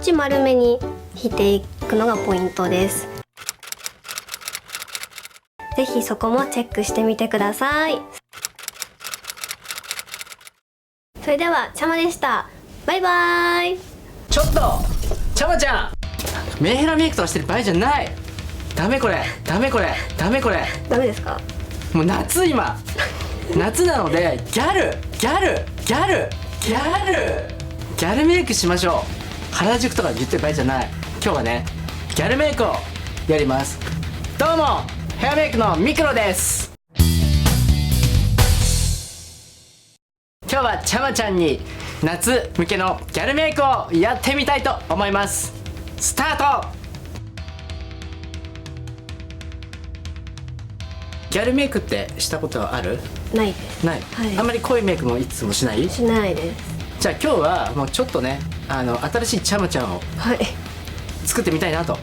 ち丸めに引いていくのがポイントです。ぜひそこもチェックしてみてください。それではちゃまでした。バイバーイ。ちょっとちゃまちゃん、メンヘラメイクとかしてる場合じゃない。ダメこれ、ダメこれ、ダメこれ。ダメですか？もう夏、今夏なのでギャルメイクしましょう。原宿とか言ってる場合じゃない。今日はねギャルメイクをやります。どうもヘアメイクのミクロです。今日はちゃまちゃんに夏向けのギャルメイクをやってみたいと思います。スタート。ギャルメイクってしたことはある？ないです。ない、はい、あんまり濃いメイクもいつもしない？しないです。じゃあ今日はもうちょっとね新しいちゃまちゃんを作ってみたいなと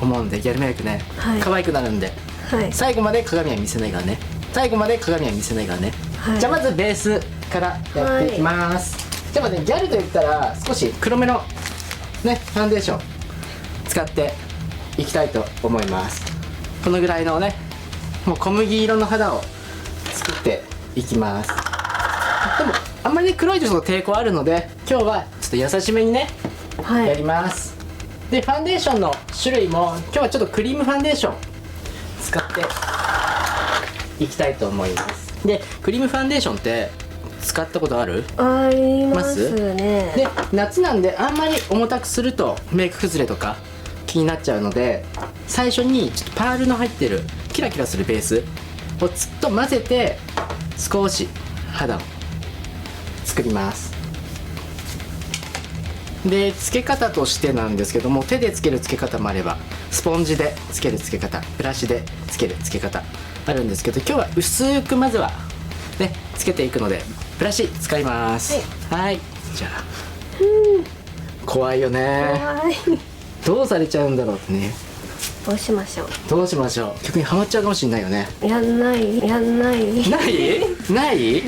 思うんで、ギャルメイクね、はい、可愛くなるんで、はい、最後まで鏡は見せないからね。最後まで鏡は見せないからね、はい、じゃあまずベースからやっていきます、はい、じゃあギャルといったら少し黒めのねファンデーション使っていきたいと思います。このぐらいのねもう小麦色の肌を作っていきます。でもあんまり、ね、黒いとちょっと抵抗あるので今日はちょっと優しめにね、はい、やります。でファンデーションの種類も今日はちょっとクリームファンデーション使っていきたいと思います。でクリームファンデーションって使ったことある？ありますね。で夏なんであんまり重たくするとメイク崩れとか気になっちゃうので、最初にちょっとパールの入ってるキラキラするベースをずっと混ぜて少し肌を作ります。でつけ方としてなんですけども、手でつけるつけ方もあればスポンジでつけるつけ方、ブラシでつけるつけ方あるんですけど、今日は薄くまずはねつけていくのでブラシ使います。はい、じゃあ怖いよね。怖い。どうされちゃうんだろうってね。どうしましょう。どうしましょう。逆にハマっちゃうかもしれないよね。やんないない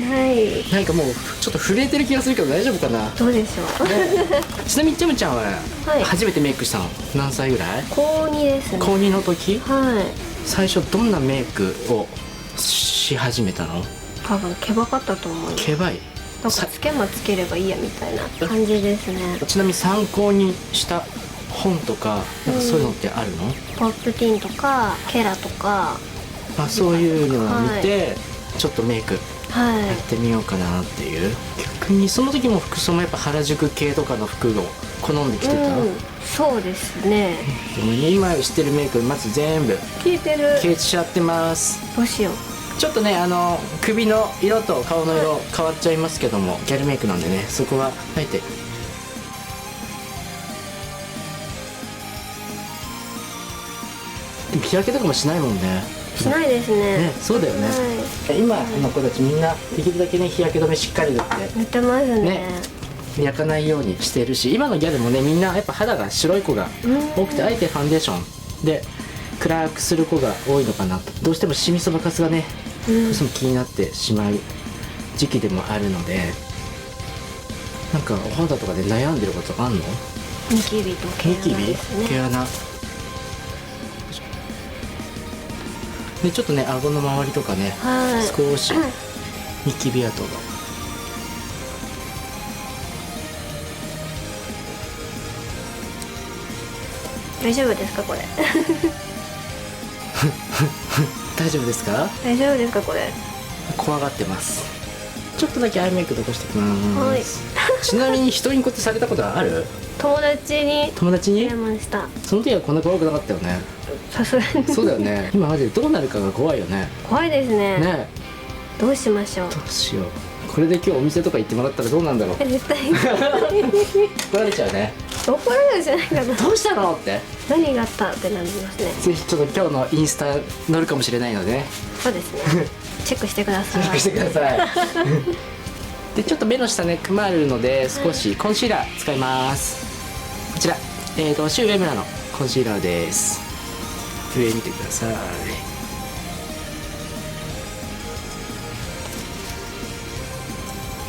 なんかもうちょっと震えてる気がするけど大丈夫かな。どうでしょう、ね、ちなみにちゃむちゃんは初めてメイクしたの何歳ぐらい？高2ですね。高2の時？はい。最初どんなメイクをし始めたの？多分毛羽かったと思う。毛羽？なんかつけまつければいいやみたいな感じですね。ちなみに参考にした本とかなんかそういうのってあるの？ポップティーンとかケラとか、そういうのを見て、ちょっとメイクやってみようかなっていう、逆にその時も服装もやっぱ原宿系とかの服を好んで着てたの？そうですね。でもね、今してるメイクまず全部消えちゃってます。どうしよう。ちょっとね首の色と顔の色変わっちゃいますけども、ギャルメイクなんでね、そこはあえて日焼けとかもしないもんね。しないですね。そうだよね、今の子たちみんなできるだけね日焼け止めしっかり塗って塗ってますね。焼かないようにしてるし、今のギャルもねみんなやっぱ肌が白い子が多くて、あえてファンデーションで暗くする子が多いのかなと。どうしてもシミそばかすがねどうしても気になってしまう時期でもあるので、なんかお肌とかで悩んでることあんの？ニキビと毛穴ですね。毛穴でちょっとね顎の周りとかね、少しニキビ跡が、大丈夫ですかこれ？大丈夫ですか？大丈夫ですかこれ？怖がってます。ちょっとだけアイメイク残してきます。ちなみに人にこうやってされたことはある？友達にやりました。その時はこんな怖くなかったよね。さすがにそうだよね。今マジでどうなるかが怖いよね。怖いですね。ね、どうしましょう。どうしよう。これで今日お店とか行ってもらったらどうなんだろう。絶対怒られちゃうね。怒られるじゃないかな。どうしたのって何があったってなりますね。ぜひちょっと今日のインスタ載るかもしれないのでね。そうですね。チェックしてください。チェックしてください。でちょっと目の下ねクマるので少しコンシーラー使います。こちらシュウエムラのコンシーラーです。上見てください。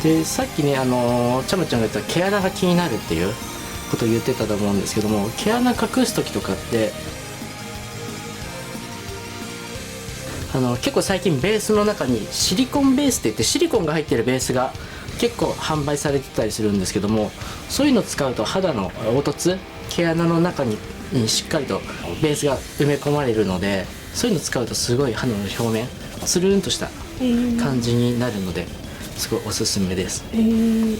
でさっきねちゃむちゃんが言った毛穴が気になるっていうことを言ってたと思うんですけども、毛穴隠す時とかって結構最近ベースの中にシリコンベースって言ってシリコンが入ってるベースが結構販売されてたりするんですけども、そういうのを使うと肌の凹凸、毛穴の中にしっかりとベースが埋め込まれるので、そういうのを使うとすごい肌の表面つるんとした感じになるので、すごいおすすめです。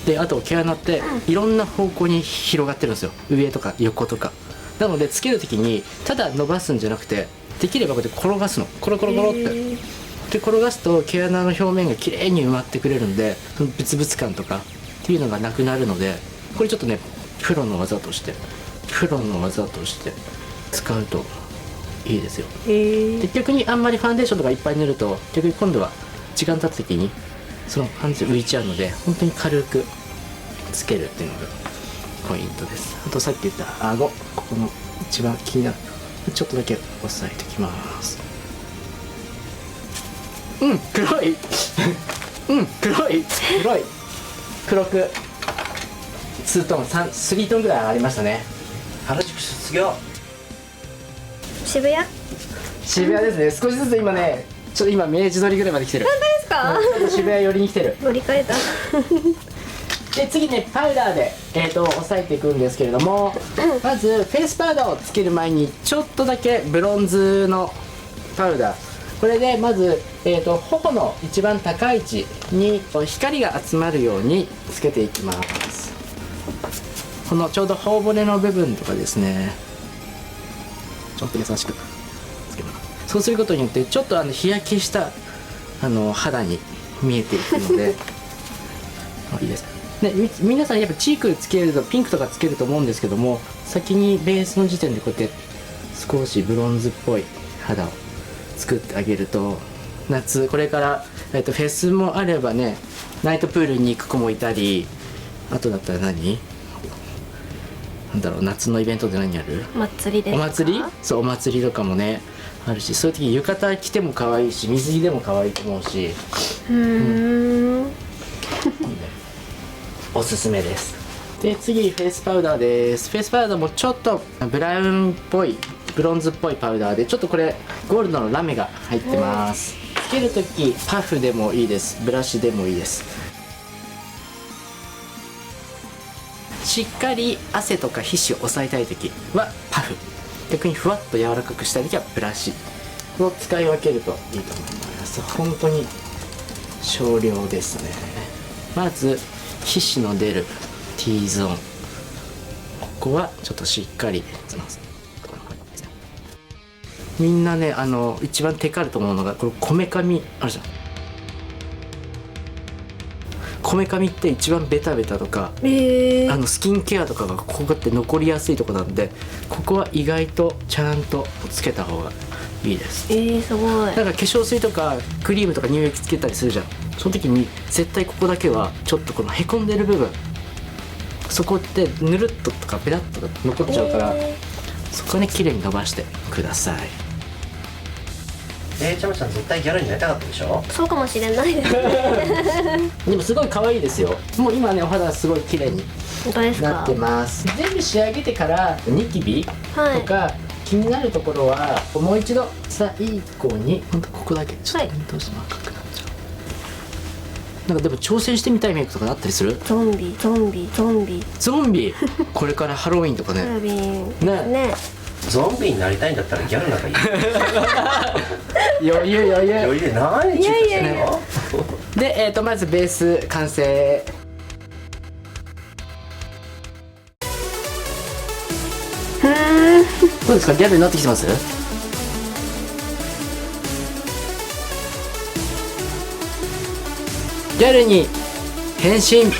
であと毛穴っていろんな方向に広がってるんですよ、上とか横とか。なのでつける時にただ伸ばすんじゃなくて、できればこうやって転がすの、コロコロコロって、で転がすと毛穴の表面がきれいに埋まってくれるんで、そのブツブツ感とかっていうのがなくなるので、これちょっとねプロの技として使うといいですよ。で逆にあんまりファンデーションとかいっぱい塗ると、逆に今度は時間経った時にそのファンデーション浮いちゃうので、本当に軽くつけるっていうのがポイントです。あとさっき言った顎、ここの一番気になる、ちょっとだけ押さえておきます。黒い黒く2トーン3トーンぐらい上がりましたね。原宿卒業、渋谷ですね。少しずつ今ね、ちょっと今明治通りぐらいまで来てる。本当ですか？ちょっと渋谷寄りに来てる。乗り換えたで次ねパウダーで、押さえていくんですけれども、まずフェイスパウダーをつける前にちょっとだけブロンズのパウダー、これでまず、頬の一番高い位置に光が集まるようにつけていきます。このちょうど頬骨の部分とかですね、ちょっと優しくつけます。そうすることによってちょっと日焼けした肌に見えていくのでいいですね。皆さんやっぱチークつけるとピンクとかつけると思うんですけども、先にベースの時点でこうやって少しブロンズっぽい肌を作ってあげると、夏これから、フェスもあればね、ナイトプールに行く子もいたり、あとだったらなんだろう、夏のイベントで何やる？お祭りですか？お祭り？そう、お祭りとかもねあるし、そういう時に浴衣着ても可愛いし、水着でも可愛いと思うし、おすすめです。で次フェイスパウダーです。フェイスパウダーもちょっとブラウンっぽい、ブロンズっぽいパウダーで、ちょっとこれゴールドのラメが入ってます。つける時パフでもいいです、ブラシでもいいです。しっかり汗とか皮脂を抑えたい時はパフ、逆にふわっと柔らかくしたい時はブラシを使い分けるといいと思います。本当に少量ですね。まず皮脂の出る T ゾーン、ここはちょっとしっかりつます。みんなね一番テカると思うのがこれこめかみあるじゃん。こめかみって一番ベタベタとか、スキンケアとかがここって残りやすいとこなんで、ここは意外とちゃんとつけた方がいいです。すごい。だから化粧水とかクリームとか乳液つけたりするじゃん。その時に絶対ここだけはちょっとこのへこんでる部分、そこってぬるっととかペラッとか残っちゃうから、そこね綺麗に伸ばしてください。ちゃまちゃん絶対ギャルになりたかったでしょ？そうかもしれないですでもすごい可愛いですよ。もう今ねお肌すごい綺麗に本当ですか？なってます。全部仕上げてからニキビとか、気になるところはもう一度最後にほんとここだけちょっとどうしても赤くなっちゃう。なんかでも挑戦してみたいメイクとかあったりする？ゾンビこれからハロウィンとかね。ハロウィンね。ゾンビになりたいんだったらギャルなんかいい余裕余裕で何チュートしてんの？でまずベース完成。どうですか、ギャルになってきてます？ギャルに変身。